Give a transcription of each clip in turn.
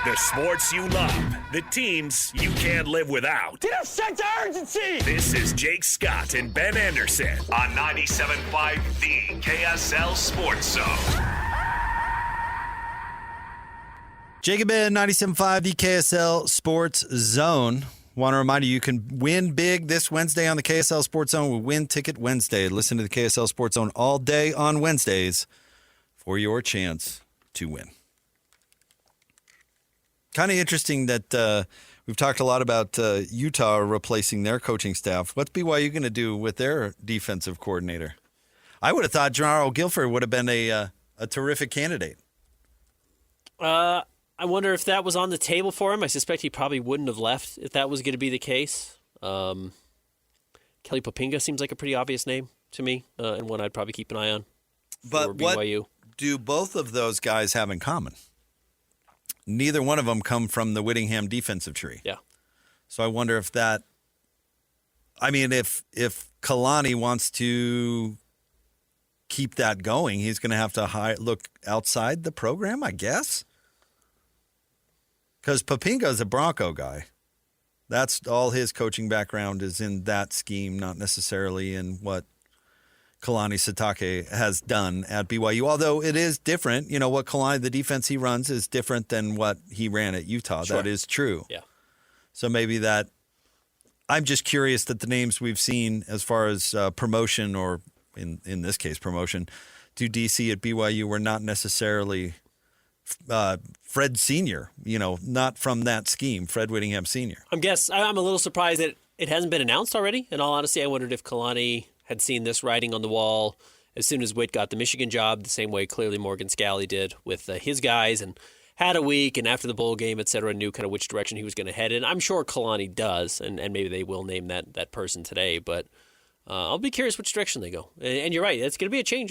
The sports you love, the teams you can't live without. Get a sense of urgency! This is Jake Scott and Ben Anderson on 97.5 The KSL Sports Zone. Jake and Ben, 97.5 The KSL Sports Zone. Want to remind you can win big this Wednesday on the KSL Sports Zone with Win Ticket Wednesday. Listen to the KSL Sports Zone all day on Wednesdays for your chance to win. Kind of interesting that we've talked a lot about Utah replacing their coaching staff. What's BYU going to do with their defensive coordinator? I would have thought Gennaro Guilford would have been a terrific candidate. I wonder if that was on the table for him. I suspect he probably wouldn't have left if that was going to be the case. Kelly Poppinga seems like a pretty obvious name to me, and one I'd probably keep an eye on for BYU. What do both of those guys have in common? Neither one of them come from the Whittingham defensive tree. Yeah. So I wonder if that – I mean, if Kalani wants to keep that going, he's going to have to look outside the program, I guess. Because Poppinga's a Bronco guy. That's all his coaching background is in that scheme, not necessarily in what Kalani Sitake has done at BYU. Although it is different. You know, what Kalani, the defense he runs is different than what he ran at Utah. Sure. That is true. Yeah. So maybe that – I'm just curious that the names we've seen as far as promotion or, in this case, promotion to DC at BYU were not necessarily Fred Sr., not from that scheme, Fred Whittingham Sr. I'm a little surprised that it hasn't been announced already. In all honesty, I wondered if Kalani had seen this writing on the wall as soon as Witt got the Michigan job, the same way clearly Morgan Scalley did with his guys, and had a week, and after the bowl game, et cetera, knew kind of which direction he was going to head in. I'm sure Kalani does, and maybe they will name that person today, but I'll be curious which direction they go. And you're right, it's going to be a change.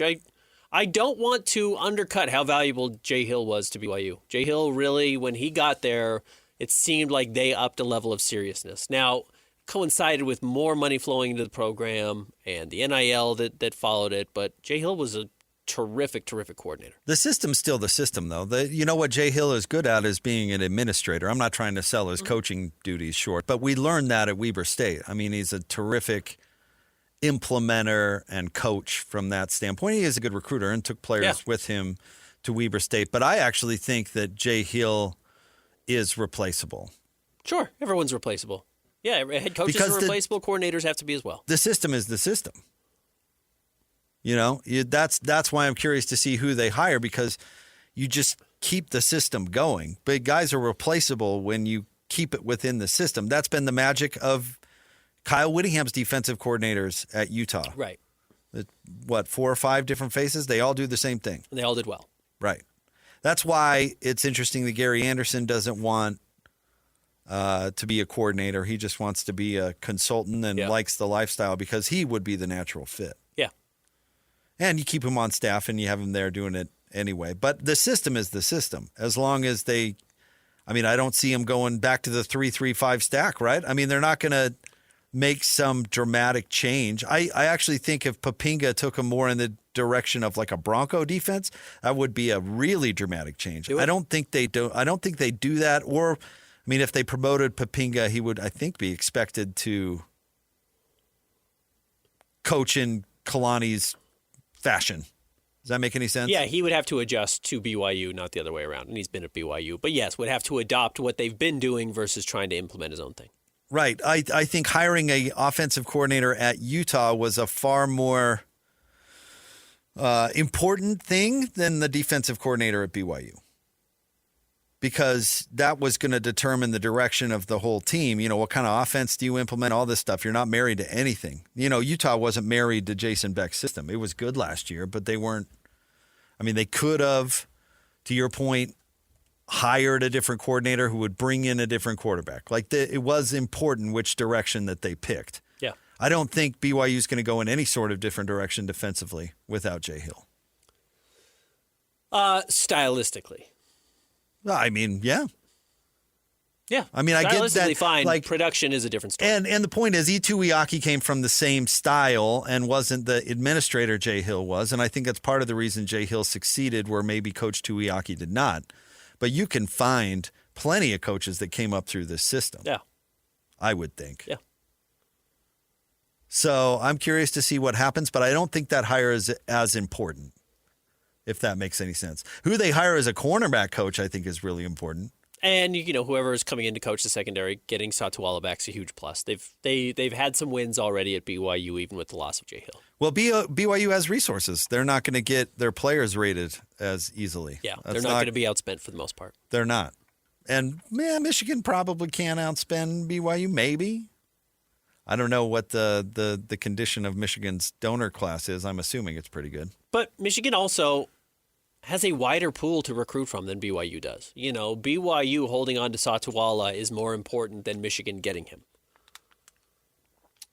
I don't want to undercut how valuable Jay Hill was to BYU. Jay Hill really, when he got there, it seemed like they upped a level of seriousness. Now, coincided with more money flowing into the program and the NIL that followed it, but Jay Hill was a terrific coordinator. The system's still the system, though. You know what Jay Hill is good at is being an administrator. I'm not trying to sell his coaching duties short, but we learned that at Weber State. I mean, he's a terrific implementer and coach from that standpoint. He is a good recruiter and took players with him to Weber State, but I actually think that Jay Hill is replaceable. Sure, everyone's replaceable. Yeah, head coaches are replaceable. Coordinators have to be as well. The system is the system. That's why I'm curious to see who they hire, because you just keep the system going. Big guys are replaceable when you keep it within the system. That's been the magic of Kyle Whittingham's defensive coordinators at Utah. Right. 4 or 5 different faces? They all do the same thing. And they all did well. Right. That's why it's interesting that Gary Anderson doesn't want to be a coordinator. He just wants to be a consultant and likes the lifestyle, because he would be the natural fit. Yeah. And you keep him on staff and you have him there doing it anyway. But the system is the system. As long as I don't see him going back to the 3-3-5 stack, right? I mean, they're not going to make some dramatic change. I actually think if Poppinga took him more in the direction of like a Bronco defense, that would be a really dramatic change. I don't think they do that. Or if they promoted Poppinga, he would, I think, be expected to coach in Kalani's fashion. Does that make any sense? Yeah, he would have to adjust to BYU, not the other way around. And he's been at BYU. But yes, would have to adopt what they've been doing versus trying to implement his own thing. Right. I think hiring an offensive coordinator at Utah was a far more important thing than the defensive coordinator at BYU, because that was going to determine the direction of the whole team. What kind of offense do you implement, all this stuff. You're not married to anything. Utah wasn't married to Jason Beck's system. It was good last year, but they weren't. They could have, to your point, hired a different coordinator who would bring in a different quarterback. It was important which direction that they picked. Yeah. I don't think BYU is going to go in any sort of different direction defensively without Jay Hill. Stylistically. Yeah. Yeah. I get that. Fine. Production is a different story. And the point is, Itu Iaki came from the same style and wasn't the administrator Jay Hill was. And I think that's part of the reason Jay Hill succeeded where maybe Coach Tuiaki did not. But you can find plenty of coaches that came up through this system. Yeah. I would think. Yeah. So I'm curious to see what happens, but I don't think that hire is as important, if that makes any sense. Who they hire as a cornerback coach, I think, is really important. And whoever is coming in to coach the secondary, getting Satawala back is a huge plus. They've had some wins already at BYU, even with the loss of Jay Hill. Well, BYU has resources. They're not going to get their players rated as easily. Yeah, they're not going to be outspent for the most part. They're not. And Michigan probably can outspend BYU, maybe. I don't know what the condition of Michigan's donor class is. I'm assuming it's pretty good. But Michigan also has a wider pool to recruit from than BYU does. BYU holding on to Satawala is more important than Michigan getting him.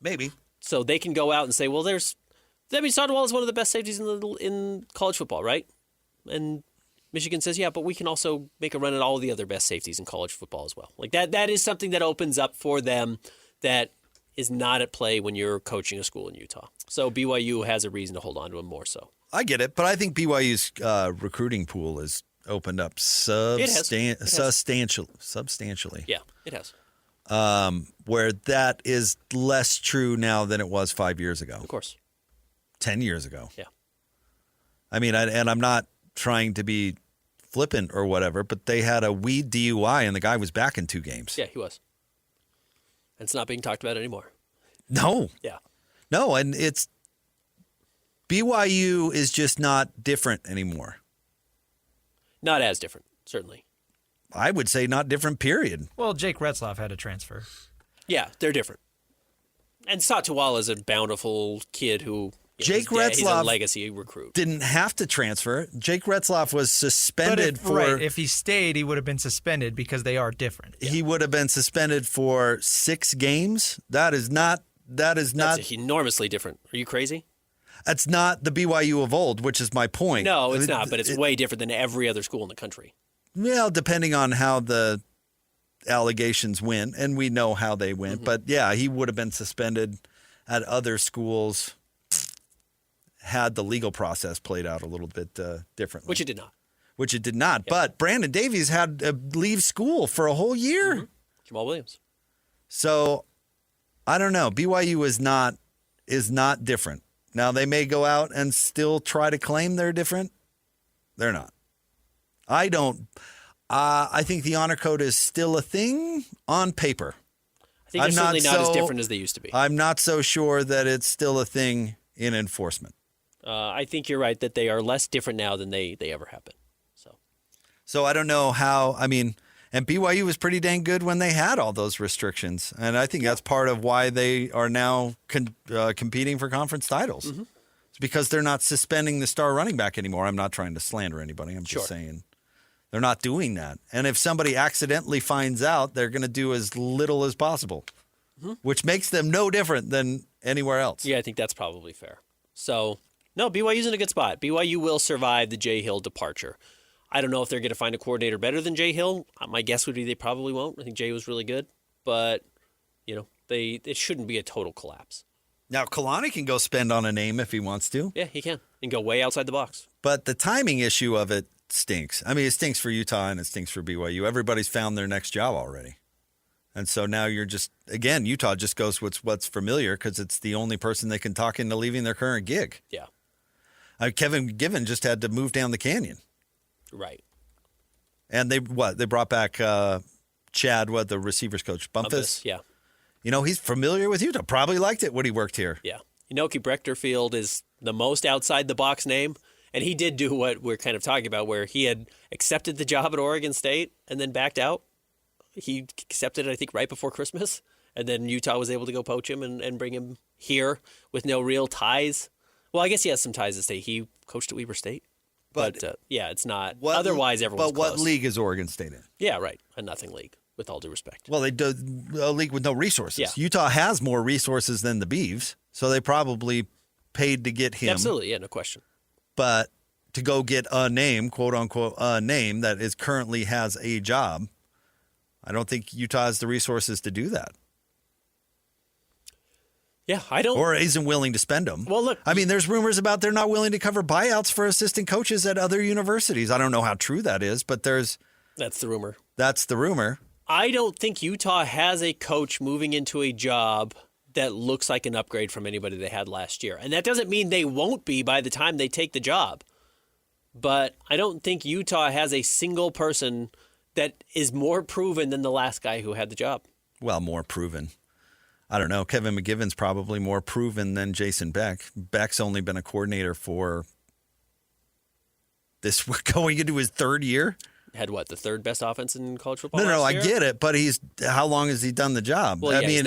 Maybe. So they can go out and say, well, Satawala is one of the best safeties in college football, right? And Michigan says, yeah, but we can also make a run at all of the other best safeties in college football as well. Like that is something that opens up for them that is not at play when you're coaching a school in Utah. So BYU has a reason to hold on to him more so. I get it, but I think BYU's recruiting pool has opened up substantially. Yeah, it has. Where that is less true now than it was 5 years ago. Of course. 10 years ago. Yeah. I mean, and I'm not trying to be flippant or whatever, but they had a weed DUI and the guy was back in 2 games. Yeah, he was. And it's not being talked about anymore. No. Yeah. No, and it's BYU is just not different anymore. Not as different, certainly. I would say not different, period. Well, Jake Retzlaff had to transfer. Yeah, they're different. And Satawala is a bountiful kid who Jake he's a Retzlaff legacy recruit. Didn't have to transfer. Jake Retzlaff was suspended if he stayed, he would have been suspended because they are different. He would have been suspended for 6 games. That's enormously different. Are you crazy? That's not the BYU of old, which is my point. No, it's not, but it's way different than every other school in the country. Well, depending on how the allegations went, and we know how they went. Mm-hmm. But, yeah, he would have been suspended at other schools had the legal process played out a little bit differently. Which it did not. Yep. But Brandon Davies had to leave school for a whole year. Mm-hmm. Jamal Williams. So, I don't know. BYU is not different. Now, they may go out and still try to claim they're different. They're not. I think the honor code is still a thing on paper. I think they're certainly not as different as they used to be. I'm not so sure that it's still a thing in enforcement. I think you're right that they are less different now than they ever have been. So I don't know how, and BYU was pretty dang good when they had all those restrictions. And I think that's part of why they are now competing for conference titles. Mm-hmm. It's because they're not suspending the star running back anymore. I'm not trying to slander anybody. I'm just saying they're not doing that. And if somebody accidentally finds out, they're going to do as little as possible, which makes them no different than anywhere else. Yeah, I think that's probably fair. So, no, BYU's in a good spot. BYU will survive the Jay Hill departure. I don't know if they're going to find a coordinator better than Jay Hill. My guess would be they probably won't. I think Jay was really good. But, it shouldn't be a total collapse. Now, Kalani can go spend on a name if he wants to. Yeah, he can. And go way outside the box. But the timing issue of it stinks. It stinks for Utah and it stinks for BYU. Everybody's found their next job already. And so now you're just, again, Utah just goes with what's familiar because it's the only person they can talk into leaving their current gig. Yeah. Kevin Given just had to move down the canyon. Right. And they brought back Chad, the receivers coach, Bumpus? Yeah. He's familiar with Utah. Probably liked it when he worked here. Yeah. Inoki Brechterfield is the most outside the box name. And he did do what we're kind of talking about, where he had accepted the job at Oregon State and then backed out. He accepted it, I think, right before Christmas. And then Utah was able to go poach him and bring him here with no real ties. Well, I guess he has some ties to State. He coached at Weber State. But it's not. Otherwise, everyone's But what close. league is Oregon State in? Yeah, right. A nothing league, with all due respect. Well, they do a league with no resources. Yeah. Utah has more resources than the Beavs, so they probably paid to get him. Absolutely, yeah, no question. But to go get a name, quote unquote, a name that is currently has a job, I don't think Utah has the resources to do that. Yeah, I don't. Or isn't willing to spend them. Well, look. There's rumors about they're not willing to cover buyouts for assistant coaches at other universities. I don't know how true that is, but there's That's the rumor. That's the rumor. I don't think Utah has a coach moving into a job that looks like an upgrade from anybody they had last year. And that doesn't mean they won't be by the time they take the job. But I don't think Utah has a single person that is more proven than the last guy who had the job. Well, more proven. I don't know. Kevin McGivern's probably more proven than Jason Beck. Beck's only been a coordinator for this going into his third year. Had what, the third best offense in college football? No, last I year? get it, but how long has he done the job? Well, yeah, I mean,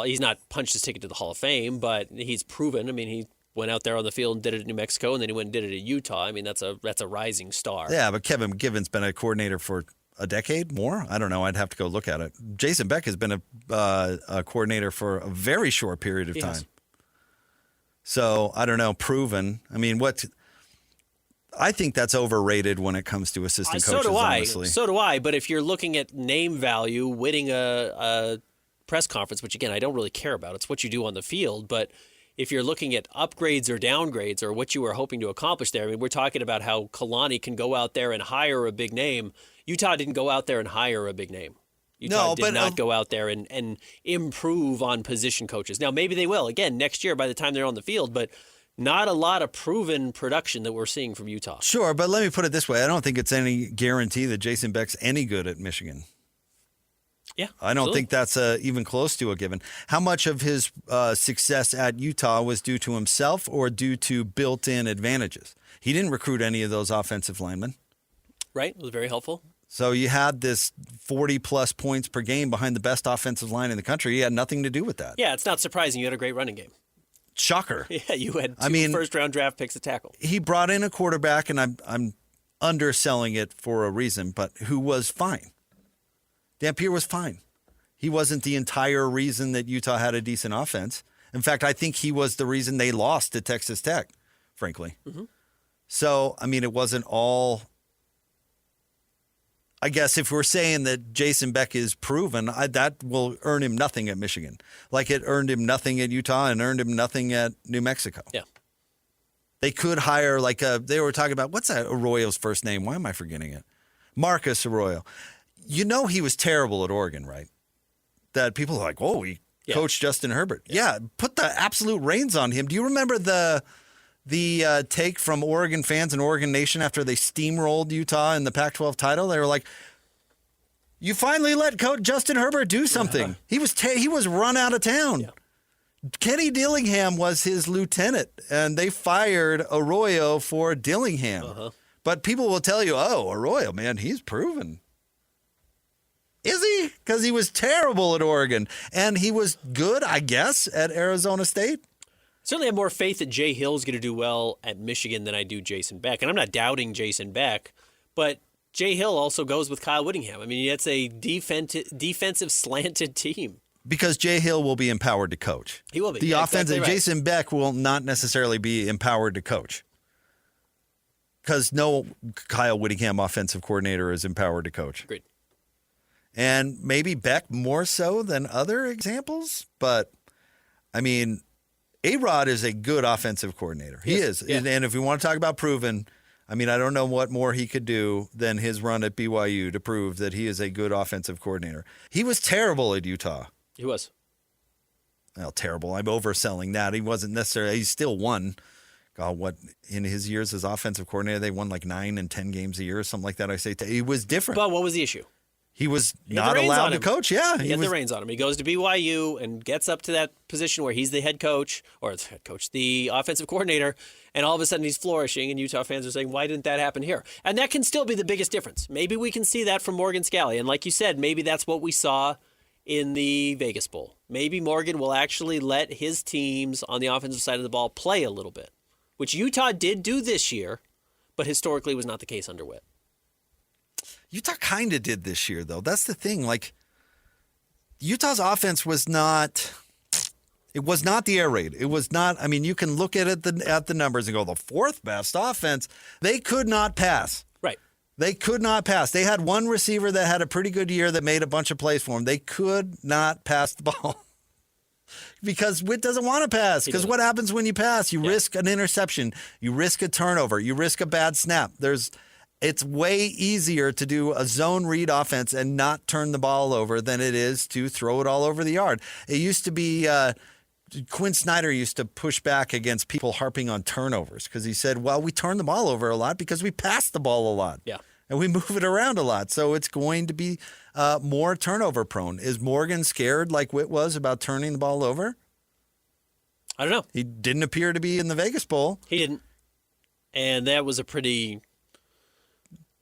he's not punched his ticket to the Hall of Fame, but he's proven. I mean, he went out there on the field and did it in New Mexico, and then he went and did it at Utah. I mean, that's a rising star. Yeah, but Kevin McGivern's been a coordinator for a decade more. I don't know. I'd have to go look at it. Jason Beck has been a coordinator for a very short period of time. So I don't know. Proven. I mean, I think that's overrated when it comes to assistant coaches. Honestly. So do I. But if you're looking at name value, winning a press conference, which again I don't really care about, it's what you do on the field. But if you're looking at upgrades or downgrades or what you were hoping to accomplish there, I mean, we're talking about how Kalani can go out there and hire a big name. Utah didn't go out there and hire a big name. Utah did not go out there and improve on position coaches. Now, maybe they will again next year by the time they're on the field, but not a lot of proven production that we're seeing from Utah. Sure, but let me put it this way. I don't think it's any guarantee that Jason Beck's any good at Michigan. Yeah, I don't think that's even close to a given. How much of his success at Utah was due to himself or due to built-in advantages? He didn't recruit any of those offensive linemen. Right, it was very helpful. So you had this 40-plus points per game behind the best offensive line in the country. He had nothing to do with that. Yeah, it's not surprising. You had a great running game. Shocker. Yeah, you had two first-round draft picks to tackle. He brought in a quarterback, and I'm underselling it for a reason, but who was fine. Dampier was fine. He wasn't the entire reason that Utah had a decent offense. In fact, I think he was the reason they lost to Texas Tech, frankly. Mm-hmm. So, I mean, it wasn't all... I guess if we're saying that Jason Beck is proven, that will earn him nothing at Michigan. Like it earned him nothing at Utah and earned him nothing at New Mexico. Yeah. They could hire they were talking about, what's that Arroyo's first name? Why am I forgetting it? Marcus Arroyo. You know he was terrible at Oregon, right? That people are like, oh, he coached Justin Herbert. Yeah, put the absolute reins on him. Do you remember the take from Oregon fans and Oregon Nation after they steamrolled Utah in the Pac-12 title? They were like, you finally let Coach Justin Herbert do something. He was run out of town. Yeah. Kenny Dillingham was his lieutenant, and they fired Arroyo for Dillingham. Uh-huh. But people will tell you, oh, Arroyo, man, he's proven. Is he? Because he was terrible at Oregon, and he was good, I guess, at Arizona State. Certainly have more faith that Jay Hill's going to do well at Michigan than I do Jason Beck. And I'm not doubting Jason Beck, but Jay Hill also goes with Kyle Whittingham. I mean, it's a defensive slanted team. Because Jay Hill will be empowered to coach. He will be. The offensive, exactly right. Jason Beck will not necessarily be empowered to coach. Because no Kyle Whittingham offensive coordinator is empowered to coach. Agreed. And maybe Beck more so than other examples, but I mean, A-Rod is a good offensive coordinator. He is. Yeah. And if we want to talk about proven, I mean, I don't know what more he could do than his run at BYU to prove that he is a good offensive coordinator. He was terrible at Utah. He was. Well, terrible. I'm overselling that. He wasn't necessarily. He still won. God, what in his years as offensive coordinator, they won like 9 and 10 games a year or something like that. I say he was different. But what was the issue? He was not allowed to coach. Yeah, he had the reins on him. He goes to BYU and gets up to that position where he's the head coach, the offensive coordinator, and all of a sudden he's flourishing, and Utah fans are saying, why didn't that happen here? And that can still be the biggest difference. Maybe we can see that from Morgan Scalley. And like you said, maybe that's what we saw in the Vegas Bowl. Maybe Morgan will actually let his teams on the offensive side of the ball play a little bit, which Utah did do this year, but historically was not the case under Witt. Utah kind of did this year, though. That's the thing. Like, Utah's offense was not the air raid. It was not. I mean, you can look at it at the numbers and go, the fourth best offense. They could not pass. Right. They could not pass. They had one receiver that had a pretty good year that made a bunch of plays for them. They could not pass the ball because Witt doesn't want to pass. Because what happens when you pass? You risk an interception. You risk a turnover. You risk a bad snap. It's way easier to do a zone read offense and not turn the ball over than it is to throw it all over the yard. It used to be Quinn Snyder used to push back against people harping on turnovers because he said, well, we turn the ball over a lot because we pass the ball a lot. Yeah. And we move it around a lot. So it's going to be more turnover prone. Is Morgan scared like Witt was about turning the ball over? I don't know. He didn't appear to be in the Vegas Bowl. He didn't. And that was a pretty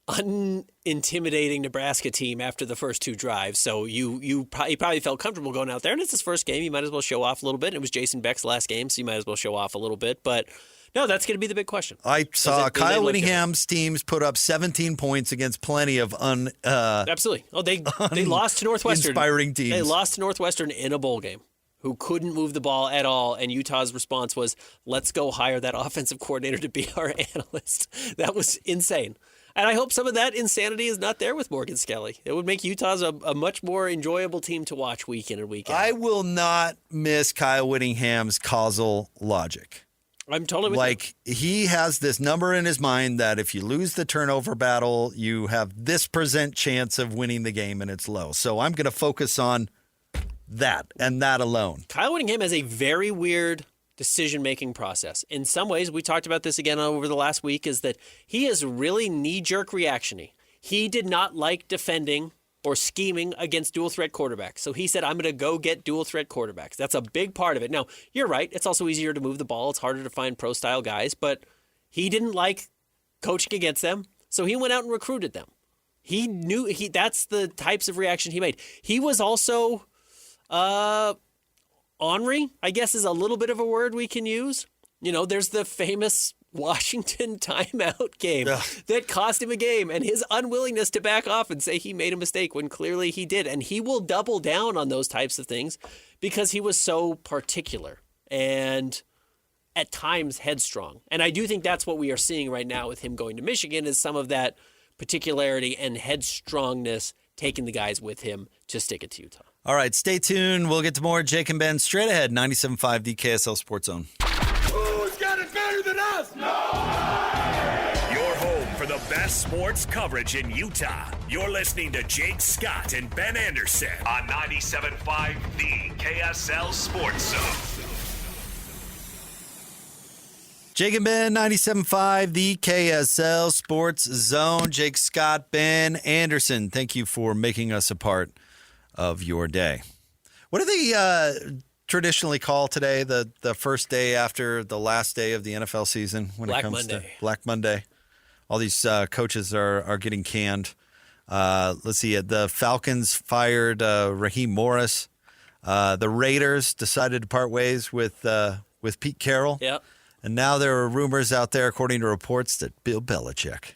unintimidating Nebraska team after the first two drives. So he probably felt comfortable going out there. And it's his first game. You might as well show off a little bit. And it was Jason Beck's last game, so you might as well show off a little bit. But no, that's going to be the big question. I saw Kyle Whittingham's teams put up 17 points against plenty of absolutely. Oh, they lost to Northwestern. Inspiring teams. They lost to Northwestern in a bowl game, who couldn't move the ball at all, and Utah's response was, let's go hire that offensive coordinator to be our analyst. That was insane. And I hope some of that insanity is not there with Morgan Scalley. It would make Utah's a much more enjoyable team to watch week in and week out. I will not miss Kyle Whittingham's causal logic. I'm totally with you. He has this number in his mind that if you lose the turnover battle, you have this % chance of winning the game, and it's low. So I'm going to focus on that and that alone. Kyle Whittingham has a very weird decision-making process. In some ways, we talked about this again over the last week, is that he is really knee-jerk reaction-y. He did not like defending or scheming against dual-threat quarterbacks. So he said, I'm going to go get dual-threat quarterbacks. That's a big part of it. Now, you're right. It's also easier to move the ball. It's harder to find pro-style guys. But he didn't like coaching against them, so he went out and recruited them. He knew that's the types of reaction he made. He was also ornery, I guess is a little bit of a word we can use. You know, there's the famous Washington timeout game that cost him a game, and his unwillingness to back off and say he made a mistake when clearly he did. And he will double down on those types of things because he was so particular and at times headstrong. And I do think that's what we are seeing right now with him going to Michigan, is some of that particularity and headstrongness taking the guys with him to stick it to Utah. All right, stay tuned. We'll get to more Jake and Ben straight ahead. 97.5 the KSL Sports Zone. Who's got it better than us? No! Your home for the best sports coverage in Utah. You're listening to Jake Scott and Ben Anderson on 97.5 the KSL Sports Zone. Jake and Ben, 97.5 the KSL Sports Zone. Jake Scott, Ben Anderson, thank you for making us a part of your day. What do they traditionally call today, the first day after the last day of the NFL season? When Black it comes Monday. To Black Monday. All these coaches are getting canned. Let's see. The Falcons fired Raheem Morris. The Raiders decided to part ways with Pete Carroll. Yep. And now there are rumors out there, according to reports, that Bill Belichick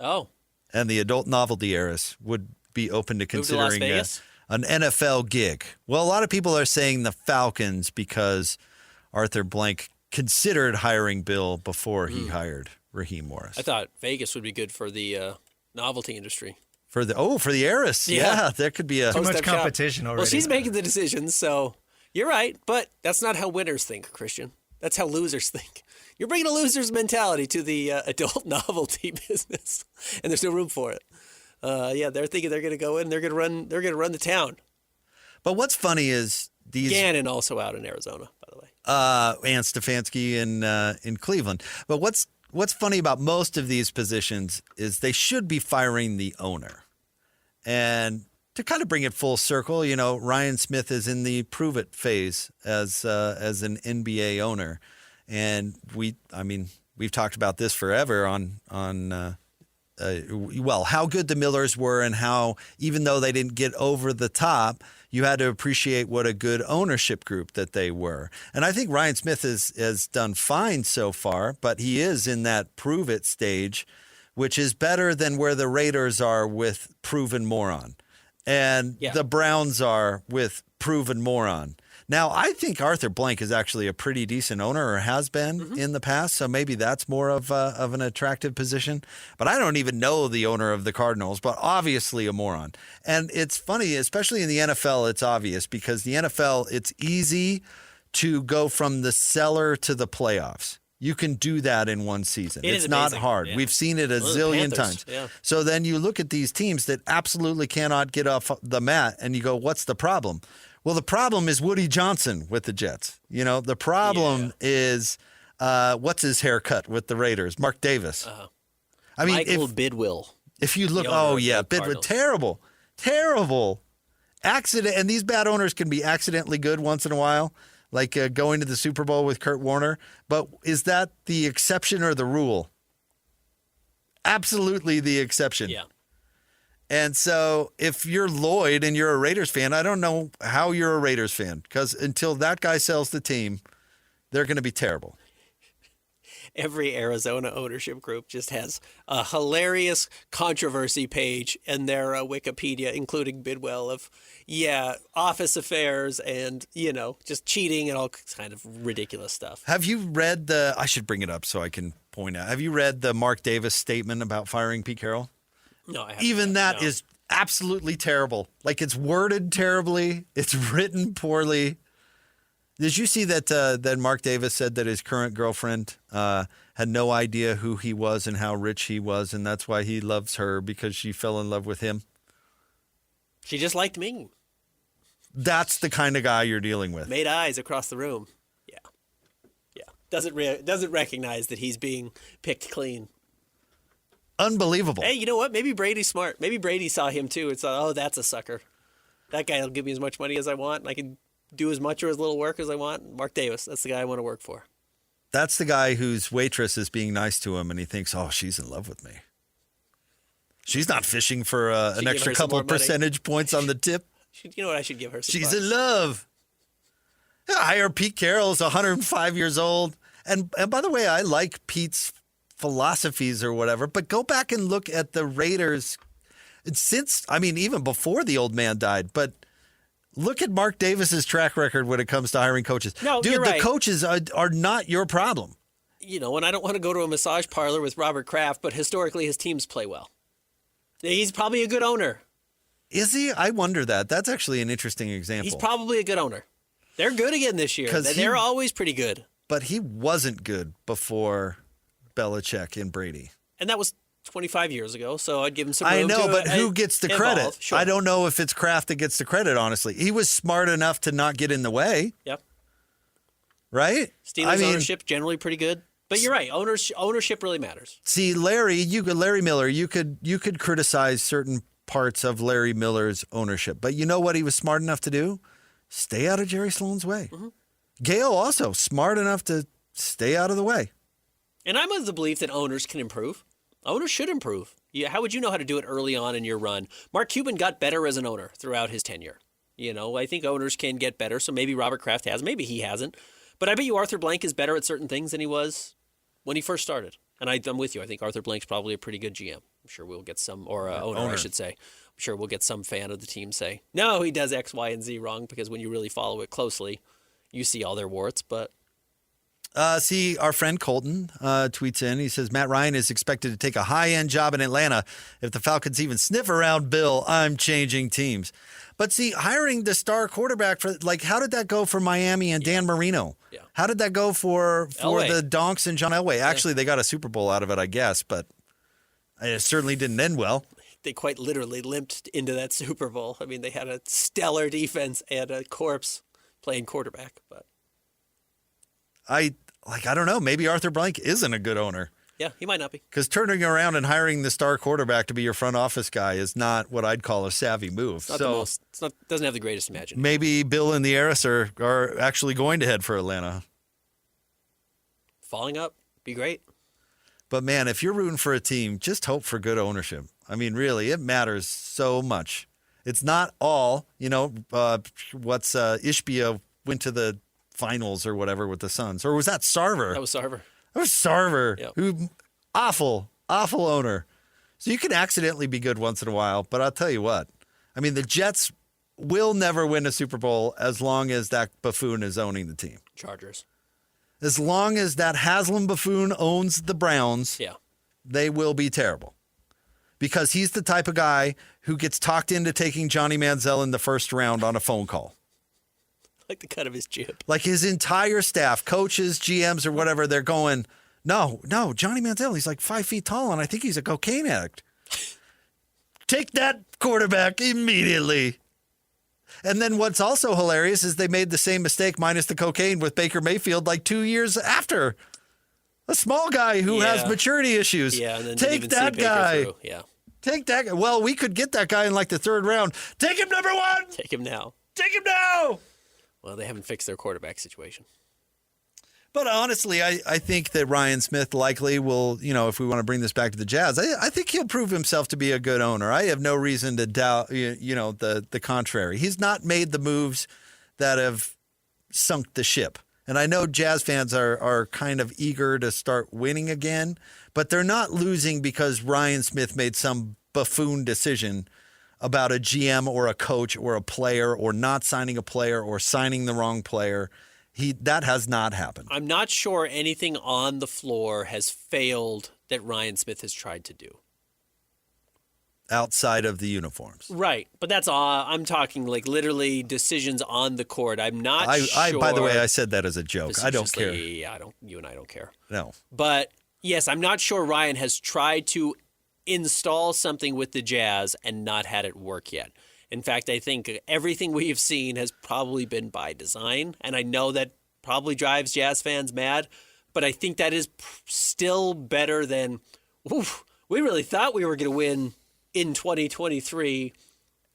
and the adult novelty heiress would be open to considering an NFL gig. Well, a lot of people are saying the Falcons because Arthur Blank considered hiring Bill before he hired Raheem Morris. I thought Vegas would be good for the novelty industry. For the heiress. Yeah, there could be too much competition already. Well, she's making the decisions, so you're right. But that's not how winners think, Christian. That's how losers think. You're bringing a loser's mentality to the adult novelty business, and there's no room for it. They're thinking they're going to go in, they're going to run the town. But what's funny is these Gannon also out in Arizona, by the way. and Stefanski in Cleveland. But what's funny about most of these positions is they should be firing the owner. And to kind of bring it full circle, you know, Ryan Smith is in the prove it phase as an NBA owner, and we've talked about this forever on how good the Millers were, and how even though they didn't get over the top, you had to appreciate what a good ownership group that they were. And I think Ryan Smith has done fine so far, but he is in that prove it stage, which is better than where the Raiders are with proven moron. And the Browns are with proven moron. Now, I think Arthur Blank is actually a pretty decent owner, or has been in the past, so maybe that's more of an attractive position. But I don't even know the owner of the Cardinals, but obviously a moron. And it's funny, especially in the NFL, it's obvious, because the NFL, it's easy to go from the cellar to the playoffs. you can do that in one season. It it's is not amazing. hard. Yeah. We've seen it a Well, the zillion Panthers, times. yeah. So then you look at these teams that absolutely cannot get off the mat and you go, what's the problem? Well, the problem is Woody Johnson with the Jets. The problem is what's his haircut with the Raiders? Mark Davis. I mean, Michael Bidwill. if you look, the owner of the Bidwood, Cardinals. terrible accident. And these bad owners can be accidentally good once in a while, like going to the Super Bowl with Kurt Warner. But is that the exception or the rule? Absolutely the exception. Yeah. And so if you're Lloyd and you're a Raiders fan, I don't know how you're a Raiders fan, because until that guy sells the team, they're going to be terrible. Every Arizona ownership group just has a hilarious controversy page in their Wikipedia, including Bidwell, of, office affairs and, just cheating and all kind of ridiculous stuff. Have you read I should bring it up so I can point out. Have you read the Mark Davis statement about firing Pete Carroll? No, I haven't. Even that No. is absolutely terrible. Like, it's worded terribly. It's written poorly. Did you see that Mark Davis said that his current girlfriend had no idea who he was and how rich he was, and that's why he loves her, because she fell in love with him? She just liked me. That's the kind of guy you're dealing with. Made eyes across the room. Yeah. Doesn't recognize that he's being picked clean. Unbelievable. Hey, you know what? Maybe Brady's smart. Maybe Brady saw him too and thought, oh, that's a sucker. That guy will give me as much money as I want, and I can do as much or as little work as I want. Mark Davis, that's the guy I want to work for. That's the guy whose waitress is being nice to him, and he thinks, oh, she's in love with me. She's not fishing for an give extra her some couple more of money. percentage points on the tip. You know what? I should give her some She's bucks. in love. Yeah, hire Pete Carroll's 105 years old. And by the way, I like Pete's philosophies or whatever, but go back and look at the Raiders even before the old man died, but look at Mark Davis's track record when it comes to hiring coaches. No, dude, you're right. The coaches are not your problem. And I don't want to go to a massage parlor with Robert Kraft, but historically his teams play well. He's probably a good owner. Is he? I wonder that. That's actually an interesting example. He's probably a good owner. They're good again this year. 'Cause They're always pretty good. But he wasn't good before Belichick and Brady. And that was 25 years ago, so I'd give him some I room know, to but who gets the credit? evolve. Sure. I don't know if it's Kraft that gets the credit, honestly. He was smart enough to not get in the way, Yep. right? Steelers ownership generally pretty good. But you're right. Ownership really matters. See, Larry Miller, you could criticize certain parts of Larry Miller's ownership, but you know what he was smart enough to do? Stay out of Jerry Sloan's way. Mm-hmm. Gale also smart enough to stay out of the way. And I'm of the belief that owners can improve. Owners should improve. How would you know how to do it early on in your run? Mark Cuban got better as an owner throughout his tenure. I think owners can get better, so maybe Robert Kraft has. Maybe he hasn't. But I bet you Arthur Blank is better at certain things than he was when he first started. And I'm with you. I think Arthur Blank's probably a pretty good GM. I'm sure we'll get some, or owner, I should say. I'm sure we'll get some fan of the team say, no, he does X, Y, and Z wrong, because when you really follow it closely, you see all their warts. But See, our friend Colton tweets in. He says, Matt Ryan is expected to take a high-end job in Atlanta. If the Falcons even sniff around Bill, I'm changing teams. But see, hiring the star quarterback, how did that go for Miami and Dan Marino? Yeah. How did that go for Elway. the Donks and John Elway? Actually, they got a Super Bowl out of it, I guess, but it certainly didn't end well. they quite literally limped into that Super Bowl. I mean, they had a stellar defense and a corpse playing quarterback. But I don't know. Maybe Arthur Blank isn't a good owner. yeah, he might not be. Because turning around and hiring the star quarterback to be your front office guy is not what I'd call a savvy move. It's not the most. Doesn't have the greatest imagination. Maybe Bill and the heiress are actually going to head for Atlanta. Falling up, be great. But man, if you're rooting for a team, just hope for good ownership. I mean, really, it matters so much. It's not all, Ishbia went to the finals or whatever with the Suns. Or was that Sarver? That was Sarver. That was Sarver, Yep. who awful owner. So you can accidentally be good once in a while, but I'll tell you what. I mean, the Jets will never win a Super Bowl as long as that buffoon is owning the team. Chargers. As long as that Haslam buffoon owns the Browns, Yeah. they will be terrible. Because he's the type of guy who gets talked into taking Johnny Manziel in the first round on a phone call. Like the cut of his jib. Like his entire staff, coaches, GMs, or whatever, they're going, no, Johnny Manziel, he's like 5 feet tall, and I think he's a cocaine addict. Take that quarterback immediately. And then what's also hilarious is they made the same mistake minus the cocaine with Baker Mayfield like 2 years after. A small guy who has maturity issues. Yeah, and then take didn't even that see Baker guy. through. Yeah. Take that guy. Well, we could get that guy in like the third round. Take him number 1. Take him now. Take him now. Well, they haven't fixed their quarterback situation. But honestly, I think that Ryan Smith likely will, if we want to bring this back to the Jazz, I think he'll prove himself to be a good owner. I have no reason to doubt, the contrary. He's not made the moves that have sunk the ship. And I know Jazz fans are kind of eager to start winning again, but they're not losing because Ryan Smith made some buffoon decision about a GM or a coach or a player or not signing a player or signing the wrong player. That has not happened. I'm not sure anything on the floor has failed that Ryan Smith has tried to do. Outside of the uniforms. Right. But that's all. I'm talking like literally decisions on the court. I'm not sure. By the way, I said that as a joke. I don't care. Yeah, you and I don't care. No. But yes, I'm not sure Ryan has tried to install something with the Jazz and not had it work yet. In fact, I think everything we have seen has probably been by design, and I know that probably drives Jazz fans mad, but I think that is still better than, we really thought we were going to win in 2023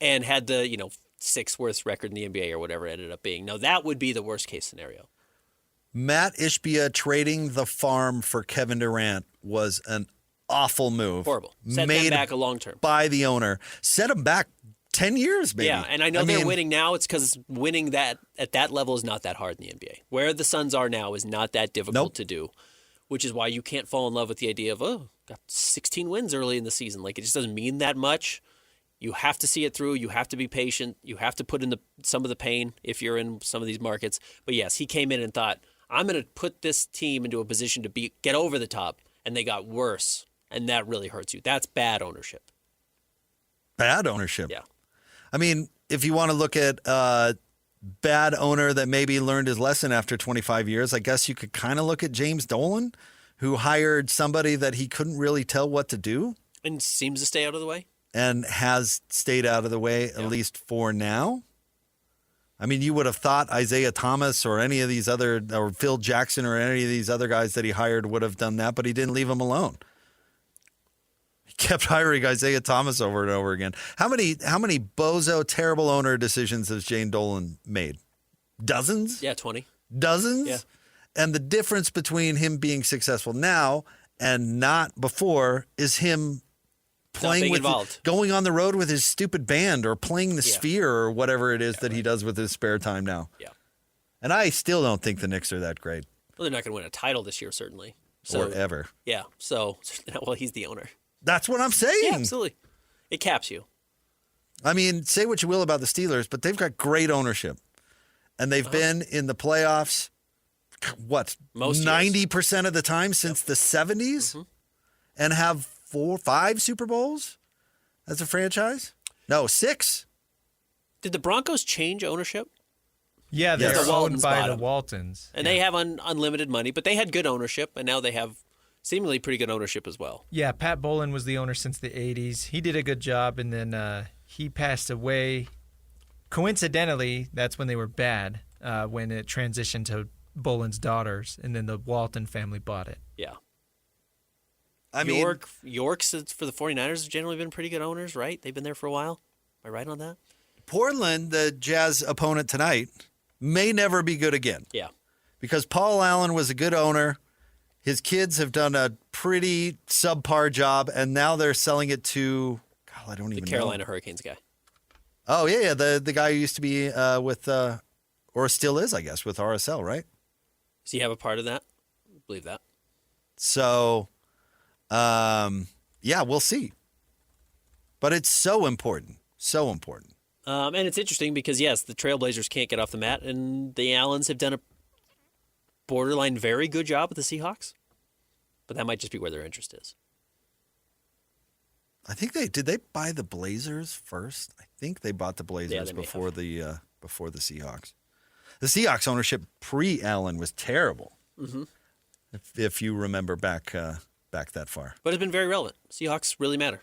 and had the, sixth worst record in the NBA or whatever it ended up being. No, that would be the worst case scenario. Matt Ishbia trading the farm for Kevin Durant was an awful move. Horrible. Set them back a long term. By the owner. Set them back 10 years, maybe. Yeah, and I know they're winning now. It's because winning that at that level is not that hard in the NBA. Where the Suns are now is not that difficult to do, which is why you can't fall in love with the idea of, got 16 wins early in the season. Like, it just doesn't mean that much. You have to see it through. You have to be patient. You have to put in some of the pain if you're in some of these markets. But yes, he came in and thought, I'm going to put this team into a position to get over the top, and they got worse, and that really hurts you. That's bad ownership. Bad ownership? Yeah. I mean, if you want to look at a bad owner that maybe learned his lesson after 25 years, I guess you could kind of look at James Dolan, who hired somebody that he couldn't really tell what to do. And seems to stay out of the way. And has stayed out of the way, at least for now. I mean, you would have thought Isaiah Thomas or any of these or Phil Jackson or any of these other guys that he hired would have done that, but he didn't leave them alone. Kept hiring Isaiah Thomas over and over again. How many bozo, terrible owner decisions has Jane Dolan made? Dozens? Yeah, 20. Dozens? Yeah. And the difference between him being successful now and not before is him playing going on the road with his stupid band or playing the Sphere or whatever it is that he does with his spare time now. Yeah. And I still don't think the Knicks are that great. Well, they're not going to win a title this year, certainly. Or ever. Yeah. So, well, he's the owner. That's what I'm saying. Yeah, absolutely. It caps you. I mean, say what you will about the Steelers, but they've got great ownership. And they've been in the playoffs, most 90% of the time since the 70s? And have 5 Super Bowls as a franchise? No, 6. Did the Broncos change ownership? Yeah, they're The owned Waltons by bought the them. Waltons. And they have unlimited money, but they had good ownership, and now they have seemingly pretty good ownership as well. Yeah, Pat Bowlen was the owner since the 80s. He did a good job, and then he passed away. Coincidentally, that's when they were bad, when it transitioned to Bolen's daughters, and then the Walton family bought it. Yeah. I mean, York's for the 49ers have generally been pretty good owners, right? They've been there for a while. Am I right on that? Portland, the Jazz opponent tonight, may never be good again. Yeah. Because Paul Allen was a good owner. His kids have done a pretty subpar job, and now they're selling it to, I don't even know. The Carolina Hurricanes guy. Oh, yeah, the guy who used to be with, or still is, I guess, with RSL, right? Does he have a part of that? I believe that. So, yeah, we'll see. But it's so important. So important. And it's interesting because, yes, the Trailblazers can't get off the mat, and the Allens have done a borderline very good job with the Seahawks. But that might just be where their interest is. I think did they buy the Blazers first? I think they bought the Blazers before the Seahawks. The Seahawks ownership pre-Allen was terrible. Mm-hmm. If you remember back that far. But it's been very relevant. Seahawks really matter.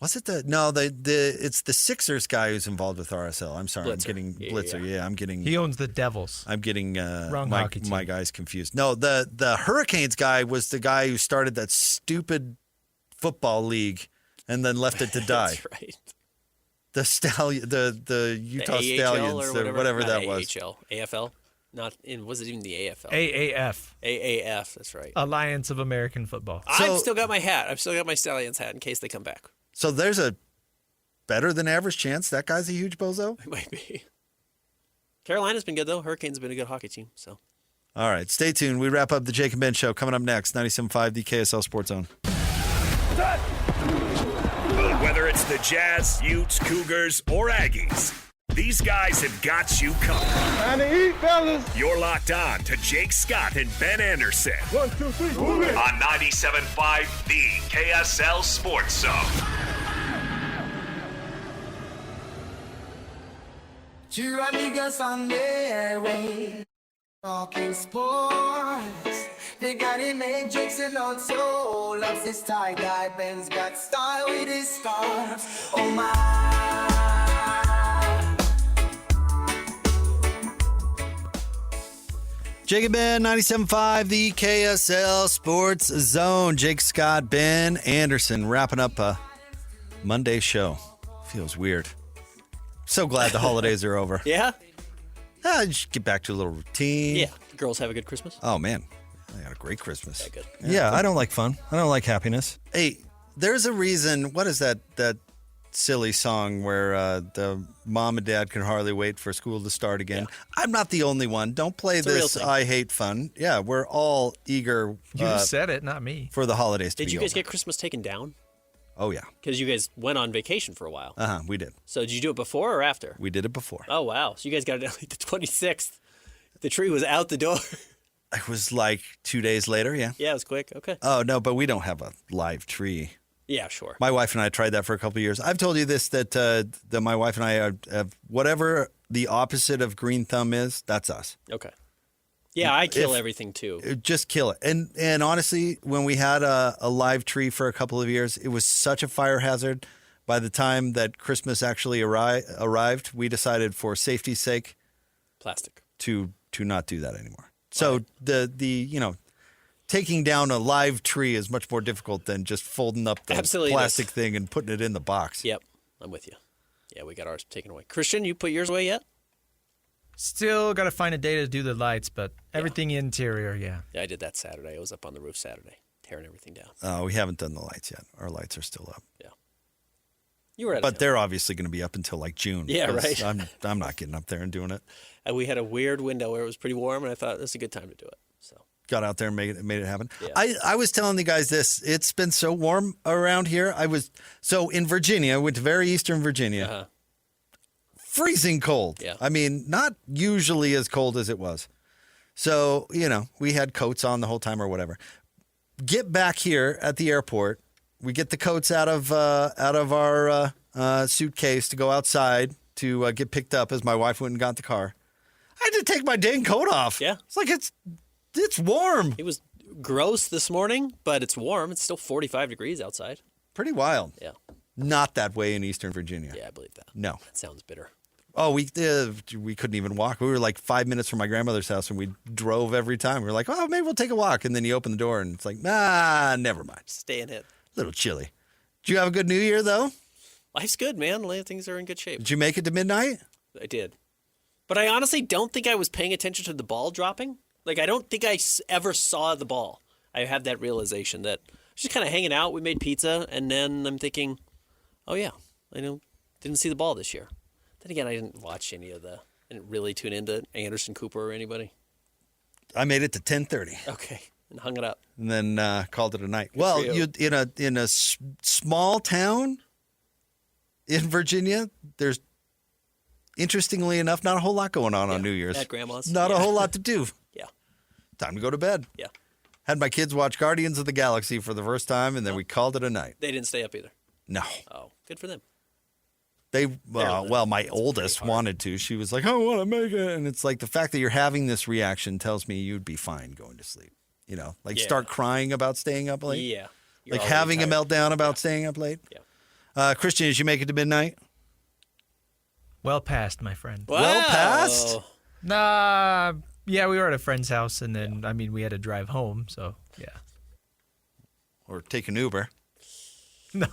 Was it it's the Sixers guy who's involved with RSL. I'm sorry, Blitzer. I'm getting Blitzer. Yeah, I'm getting. He owns the Devils. I'm getting Wrong hockey team. my guys confused. No, the Hurricanes guy was the guy who started that stupid football league and then left it to die. That's right. The Utah AHL Stallions or whatever Not that was. AHL, AFL. Was it even the AFL? AAF. AAF. That's right. Alliance of American Football. I've still got my hat. I've still got my Stallions hat in case they come back. So there's a better than average chance that guy's a huge bozo? It might be. Carolina's been good, though. Hurricanes have been a good hockey team. So, all right, stay tuned. We wrap up the Jake and Ben Show. Coming up next, 97.5, the KSL Sports Zone. Whether it's the Jazz, Utes, Cougars, or Aggies, these guys have got you covered. Time to eat, fellas. You're locked on to Jake Scott and Ben Anderson 1, 2, 3, move it. on 97.5, the KSL Sports Zone. Two amigos on their way, talking sports. They got it made, Jake's and also loves his tie guy. Ben's got style with his scarf. Oh my. Jake and Ben, 97.5, the KSL Sports Zone. Jake Scott, Ben Anderson, wrapping up a Monday show. Feels weird. So glad the holidays are over. yeah? Just get back to a little routine. Yeah. The girls have a good Christmas? Oh, man. I had a great Christmas. Yeah, good. Yeah, I don't like fun. I don't like happiness. Hey, there's a reason. What is that silly song where the mom and dad can hardly wait for school to start again? Yeah. I'm not the only one. Don't play it's this I hate fun. Yeah, we're all eager You said it, not me. for the holidays to be Did you guys over. get Christmas taken down? Oh, yeah. Because you guys went on vacation for a while. We did. So did you do it before or after? We did it before. Oh, wow. So you guys got it like the 26th. The tree was out the door. It was like 2 days later, yeah. Yeah, it was quick. Okay. Oh, no, but we don't have a live tree. Yeah, sure. My wife and I tried that for a couple of years. I've told you this, that my wife and I have whatever the opposite of green thumb is, that's us. Okay. Yeah, I kill everything too. Just kill it. And honestly, when we had a live tree for a couple of years, it was such a fire hazard. By the time that Christmas actually arrived, we decided for safety's sake Plastic. to not do that anymore. So the taking down a live tree is much more difficult than just folding up the Absolutely plastic thing and putting it in the box. Yep, I'm with you. Yeah, we got ours taken away. Christian, you put yours away yet? Still got to find a day to do the lights, but everything interior, yeah. Yeah, I did that Saturday. I was up on the roof Saturday, tearing everything down. We haven't done the lights yet. Our lights are still up. Yeah. You were at But they're obviously going to be up until like June. Yeah, 'cause right. I'm not getting up there and doing it. And we had a weird window where it was pretty warm, and I thought this is a good time to do it. So Got out there and made it happen. Yeah. I was telling the guys this. It's been so warm around here. So in Virginia, I went to very eastern Virginia. Freezing cold. Yeah. I mean, not usually as cold as it was. So, we had coats on the whole time or whatever. Get back here at the airport. We get the coats out of our suitcase to go outside to get picked up as my wife went and got the car. I had to take my dang coat off. Yeah. It's like it's warm. it was gross this morning, but it's warm. It's still 45 degrees outside. Pretty wild. Yeah. Not that way in Eastern Virginia. Yeah, I believe that. No. That sounds bitter. Oh, we couldn't even walk. We were like 5 minutes from my grandmother's house, and we drove every time. We were like, oh, maybe we'll take a walk. And then you open the door, and it's like, never mind. Stay in it. A little chilly. Did you have a good New Year, though? Life's good, man. Things are in good shape. Did you make it to midnight? I did. But I honestly don't think I was paying attention to the ball dropping. Like, I don't think I ever saw the ball. I have that realization that I was just kind of hanging out. We made pizza, and then I'm thinking, oh, yeah, didn't see the ball this year. Then again, I didn't watch I didn't really tune into Anderson Cooper or anybody. I made it to 10:30. Okay, and hung it up. And then called it a night. Well, for you. in a small town in Virginia, there's, interestingly enough, not a whole lot going on New Year's. At grandma's. Not a Yeah. whole lot to do. Yeah, Time to go to bed. yeah. Had my kids watch Guardians of the Galaxy for the first time, and then we called it a night. They didn't stay up either. No. Oh, good for them. My oldest wanted to. She was like, I want to make it. And it's like the fact that you're having this reaction tells me you'd be fine going to sleep. Start crying about staying up late. Yeah. Like having a meltdown about staying up late. Yeah. Christian, did you make it to midnight? Well past, my friend. Wow. Well past? Nah, yeah, we were at a friend's house, and then, we had to drive home, so, yeah. Or take an Uber. No,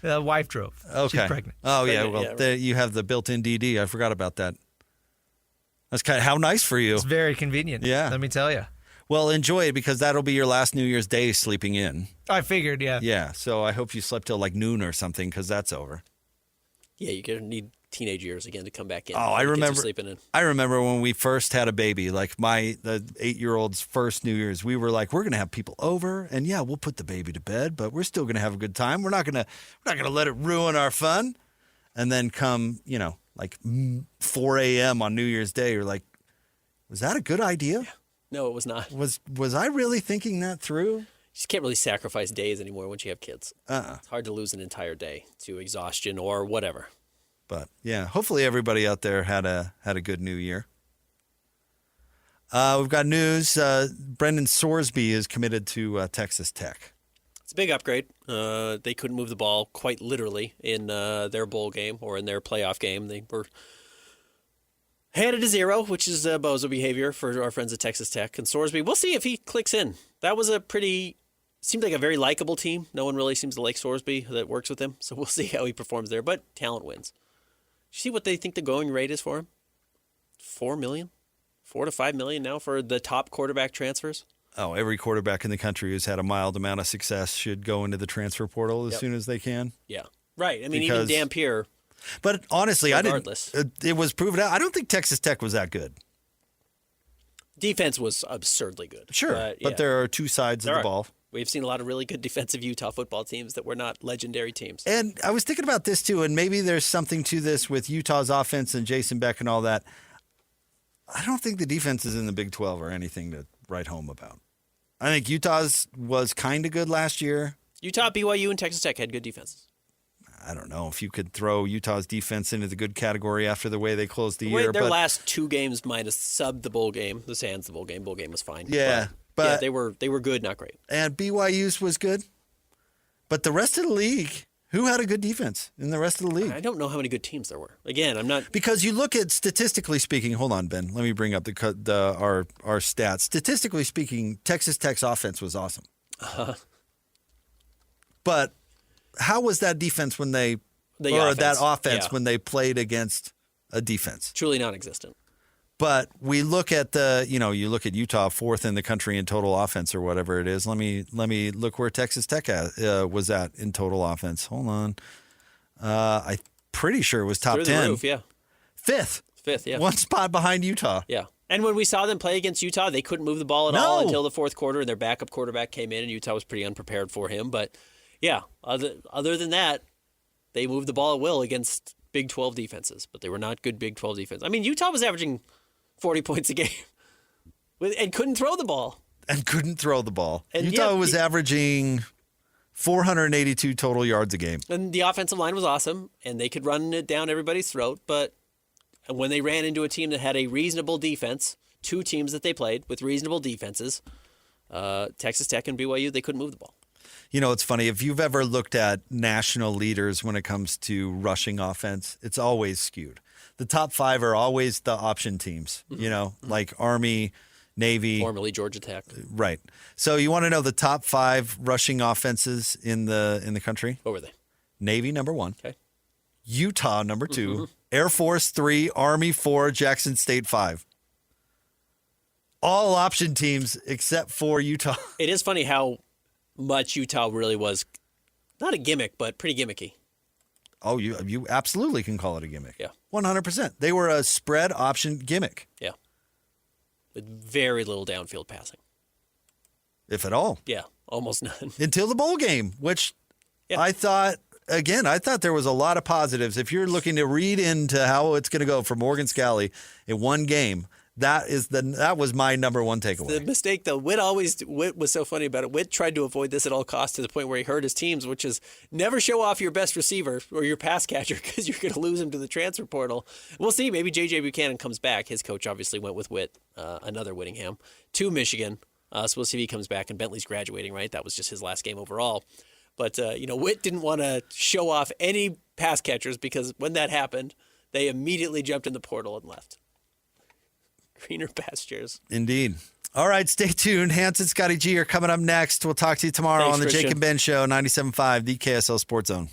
the wife drove. Okay. She's pregnant. Oh, yeah. Pregnant, Well, yeah, there you have the built-in DD. I forgot about that. That's kind of how nice for you. It's very convenient. Yeah. Let me tell you. Well, enjoy it because that'll be your last New Year's Day sleeping in. I figured, yeah. Yeah. So I hope you slept till like noon or something because that's over. Yeah, you're going to need teenage years again to come back in. Oh, I The kids are remember. sleeping in. I remember when we first had a baby, like the 8-year-old's first New Year's. We were like, we're gonna have people over, and yeah, we'll put the baby to bed, but we're still gonna have a good time. We're not gonna let it ruin our fun. And then come, 4 a.m. on New Year's Day, you're like, was that a good idea? No, it was not. You Was I really thinking that through? just can't really sacrifice days anymore once you have kids. It's hard to lose an entire day to exhaustion or whatever. But yeah, hopefully everybody out there had a good New Year. We've got news. Brendan Sorsby is committed to Texas Tech. It's a big upgrade. They couldn't move the ball quite literally in their bowl game or in their playoff game. They were headed to 0, which is bozo behavior for our friends at Texas Tech. And Sorsby, we'll see if he clicks in. That was seemed like a very likable team. No one really seems to like Sorsby that works with him. So we'll see how he performs there. But talent wins. You see what they think the going rate is for him? $4 million? $4 to $5 million now for the top quarterback transfers? Oh, every quarterback in the country who's had a mild amount of success should go into the transfer portal as soon as they can. Yeah. Right. I mean, Because- even Dan Pierre. But honestly, Regardless. it was proven out. I don't think Texas Tech was that good. Defense was absurdly good. Sure, but there are two sides of the ball. We've seen a lot of really good defensive Utah football teams that were not legendary teams. And I was thinking about this too, and maybe there's something to this with Utah's offense and Jason Beck and all that. I don't think the defense is in the Big 12 or anything to write home about. I think Utah's was kind of good last year. Utah, BYU, and Texas Tech had good defenses. I don't know if you could throw Utah's defense into the good category after the way they closed the year. Their last 2 games might have subbed the bowl game. The Sands, the bowl game. Bowl game was fine. Yeah, but they were good, not great. And BYU's was good. But the rest of the league, who had a good defense in the rest of the league? I don't know how many good teams there were. Again, I'm not. Because you look at statistically speaking, hold on, Ben. Let me bring up our stats. Statistically speaking, Texas Tech's offense was awesome. But how was that defense when that offense when they played against a defense? Truly non-existent. But we look at you look at Utah, 4th in the country in total offense or whatever it is. Let me look where Texas Tech was at in total offense. Hold on. I'm pretty sure it was top Through 10. the roof, yeah. 5th. 5th, yeah. One spot behind Utah. Yeah. And when we saw them play against Utah, they couldn't move the ball at all until the 4th quarter, and their backup quarterback came in, and Utah was pretty unprepared for him. But, yeah, other than that, they moved the ball at will against Big 12 defenses, but they were not good Big 12 defense. I mean, Utah was averaging 40 points a game and couldn't throw the ball. And couldn't throw the ball. And Utah was averaging 482 total yards a game. And the offensive line was awesome, and they could run it down everybody's throat. But when they ran into a team that had a reasonable defense, 2 teams that they played with reasonable defenses, Texas Tech and BYU, they couldn't move the ball. You know, it's funny. If you've ever looked at national leaders when it comes to rushing offense, it's always skewed. The top 5 are always the option teams, like Army, Navy. Formerly Georgia Tech. Right. So you want to know the top 5 rushing offenses in the country? What were they? Navy, number 1. Okay. Utah, number 2. Air Force, 3. Army, 4. Jackson State, 5. All option teams except for Utah. It is funny how much Utah really was not a gimmick, but pretty gimmicky. Oh, you absolutely can call it a gimmick. Yeah. 100%. They were a spread option gimmick, Yeah. With very little downfield passing. if at all, Yeah, almost none. until the bowl game, which Yeah. I thought there was a lot of positives. If you're looking to read into how it's going to go for Morgan Scalley in one game, That was my number one takeaway. The mistake, though, Witt was so funny about it. Witt tried to avoid this at all costs to the point where he hurt his teams, which is never show off your best receiver or your pass catcher because you're going to lose him to the transfer portal. We'll see. Maybe J.J. Buchanan comes back. His coach obviously went with Witt, another Whittingham, to Michigan. So we'll see if he comes back. And Bentley's graduating, right? That was just his last game overall. But, Witt didn't want to show off any pass catchers because when that happened, they immediately jumped in the portal and left. Greener pastures. Indeed. All right, stay tuned. Hans and Scotty G are coming up next. We'll talk to you tomorrow Thanks, on the Christian. Jake and Ben Show, 97.5, the KSL Sports Zone.